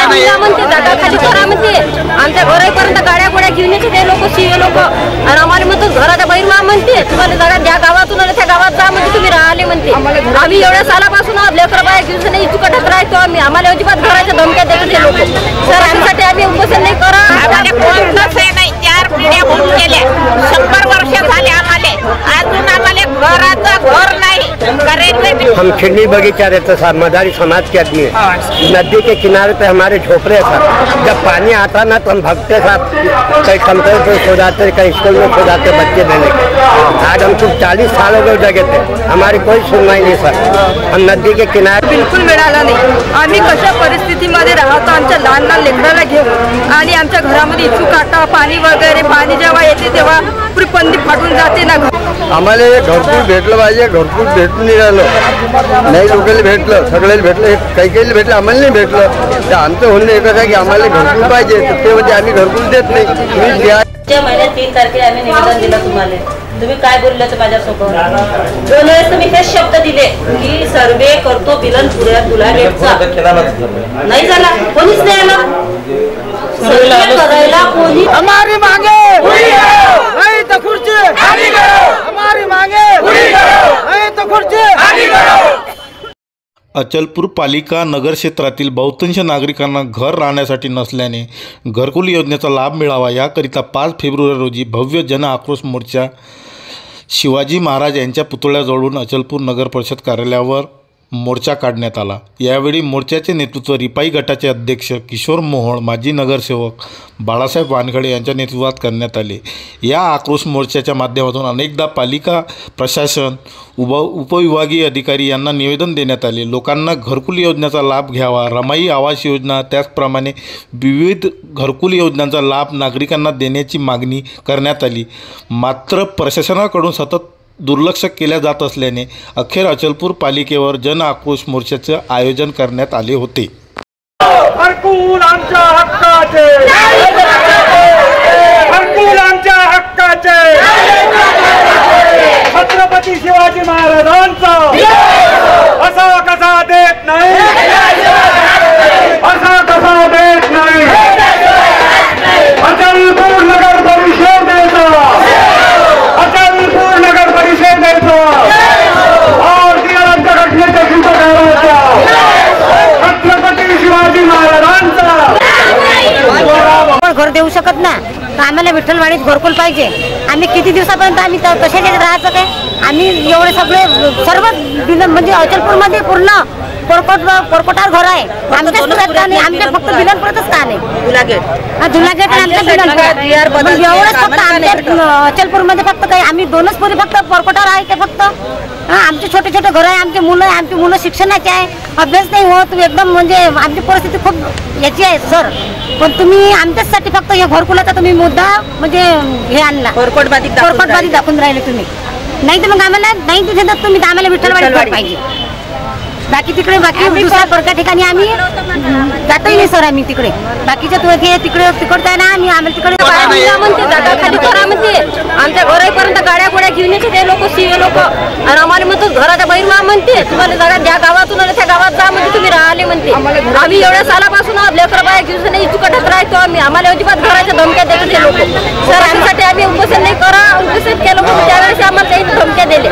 म्हणते जागा खाली करा म्हणते आमच्या घरापर्यंत गाड्या गोड्या घेऊन येते ते लोक शिवे लोक आणि आम्हाला म्हणतो घराच्या बाहेर वा म्हणते तुम्हाला जागा ज्या गावातून आले त्या गावात जा म्हणजे तुम्ही राहिले म्हणते आम्ही एवढ्या सालापासून लेकर बाया घेऊन नाही चुकटच राहतो आम्ही आम्हाला अजिबात घराच्या धमक्या देते ते लोक सर आमच्यासाठी आम्ही उपोषण नाही करा नाही 4 पिढ्या होऊन गेल्या 100 वर्ष झाले आम्हाला अजून आम्हाला घराचं घर नहीं। हम खिड़नी बगीचा रहते साहब, मदारी समाज के आदमी है। नदी के किनारे पे हमारे झोपड़े साहब, जब पानी आता ना तो हम भगते साहब, कहीं कंप्यूटर पे सो जाते, कहीं स्कूल में सो जाते बच्चे देने के। आज हम कुछ 40 साल हो गए जगह थे, हमारी कोई सुनवाई नहीं सर। हम नदी के किनारे बिलकुल मिळाला नाही। आम्ही कशा परिस्थितीमध्ये राहतो आमच्या लहान लहान लेकराला घेऊन आणि आमच्या घरामध्ये इचू काटा पाणी वगैरे पाणी जेव्हा येते तेव्हा पुरी पंदी फाटून जाते ना। आम्हाला घरकुल भेटलं पाहिजे, घरकुल भेटून नाही राहिलं, नाही लोकांना भेटलं, सगळ्याला भेटलं, काही काही भेटलं, आम्हाला नाही भेटलं। तर आमचं म्हणणं एकच आहे की आम्हाला घरकुल पाहिजे, तर ते म्हणजे आम्ही घरकुल देत नाही। तुम्ही द्या। महिन्यात 3 तारखेला आम्ही निवेदन दिलं तुम्हाला, तुम्ही काय बोलले तर माझ्यासोबत 2 वेळेस तुम्ही तेच शब्द दिले की सर्वे करतो बिलनपुऱ्या दुलागेटचा, नाही झाला, कोणीच नाही आलं सर्वे करायला। कोणी हमारी मांगे नहीं तो खुर्ची खाली करो, हमारी मांगे नहीं तो खुर्ची खाली करो। अचलपूर पालिका नगर क्षेत्रातील बहुतांश नागरिकांना घर राहण्यासाठी नसल्याने घरकुल योजनेचा लाभ मिळावा याकरिता 5 फेब्रुवारी रोजी भव्य जन आक्रोश मोर्चा शिवाजी महाराज यांच्या पुतळ्याजवळून अचलपूर नगर परिषद कार्यालयावर मोर्चा काढण्यात आला। यावेळी मोर्चाचे नेतृत्व रिपाई गटाचे अध्यक्ष किशोर मोहोळ, माजी नगरसेवक बाळासाहेब वानखडे यांच्या नेतृत्वात करण्यात आले। या आक्रोश मोर्चाच्या माध्यमातून अनेकदा पालिका प्रशासन उपविभागीय अधिकारी यांना निवेदन देण्यात आले। लोकांना घरकुल योजनेचा लाभ घ्यावा, रमाई आवास योजना त्याचप्रमाणे विविध घरकुल योजनांचा लाभ नागरिकांना देण्याची मागणी करण्यात आली। मात्र प्रशासनाकडून सतत दुर्लक्ष केल्या जात असल्याने अखेर अचलपूर पालिकेवर जन आक्रोश मोर्चाचे आयोजन करण्यात आले होते। घरकुल आमच्या हक्काचे, घरकुल आमच्या हक्काचे, छत्रपती शिवाजी महाराजांचा असा कसा देत नाही, असा कसा देत नाही। अचलपूर नगर परिषदेचा, अचलपूर नगर परिषदेचा भारतीय राज्यघटनेच्या सुधारणाचा छत्रपती शिवाजी महाराजांचा घर देऊ शकत ना, आम्हाला विठ्ठलवाडीत घरकुल पाहिजे। आम्ही किती दिवसापर्यंत आम्ही कशाने राहायचं काय? आम्ही एवढे सगळे सर्व म्हणजे अचलपूरमध्ये पूर्ण पोरकोटार घर आहे आमच्या सुरत का नाही, आमच्या फक्त बिलनपुरातच का नाही, झुलागेट आमच्या बिलनपुर एवढंच फक्त आमच्या अचलपूरमध्ये फक्त काही आम्ही 2च पोरी फक्त पोरकोटार आहे ते फक्त। आमचे छोटे छोटे घर आहे, आमचे मुलं आहे, आमची मुलं शिक्षणाचे आहे, अभ्यास नाही होत एकदम म्हणजे आमची परिस्थिती खूप याची आहे सर। पण तुम्ही आमच्यासाठी फक्त या घरकुलाचा तुम्ही मुद्दा म्हणजे हे आणला, कोर्टबादी दाखवून राहिले तुम्ही। नाही तर मग आम्हाला नाही तिथे तर तुम्ही आम्हाला विठ्ठलवाडी पाहिजे, बाकी तिकडे बाकी दुसऱ्या परक्या ठिकाणी आम्ही जातही नाही सर। आम्ही तिकडे बाकीच्या तिकडे तिकडचं आहे ना, आम्ही आम्हाला तिकडे म्हणते जागा खाली करा म्हणते आमच्या घरापर्यंत गाड्या गोड्या घेऊन येते ते लोक शिवे लोक आणि आम्हाला म्हणतो घराच्या बाहेर वा म्हणते तुम्हाला जागा ज्या गावातून आले त्या गावात जा म्हणजे तुम्ही राहिले म्हणते आम्ही एवढ्या सालापासून लेकर बाया घेऊन नाही चुकटच राहतो आम्ही आम्हाला अजिबात घराच्या धमक्या देते ते लोक सर। आमच्यासाठी आम्ही उपोषण नाही करा, उपोषण केलं त्यावेळेस आम्हाला धमक्या दिले।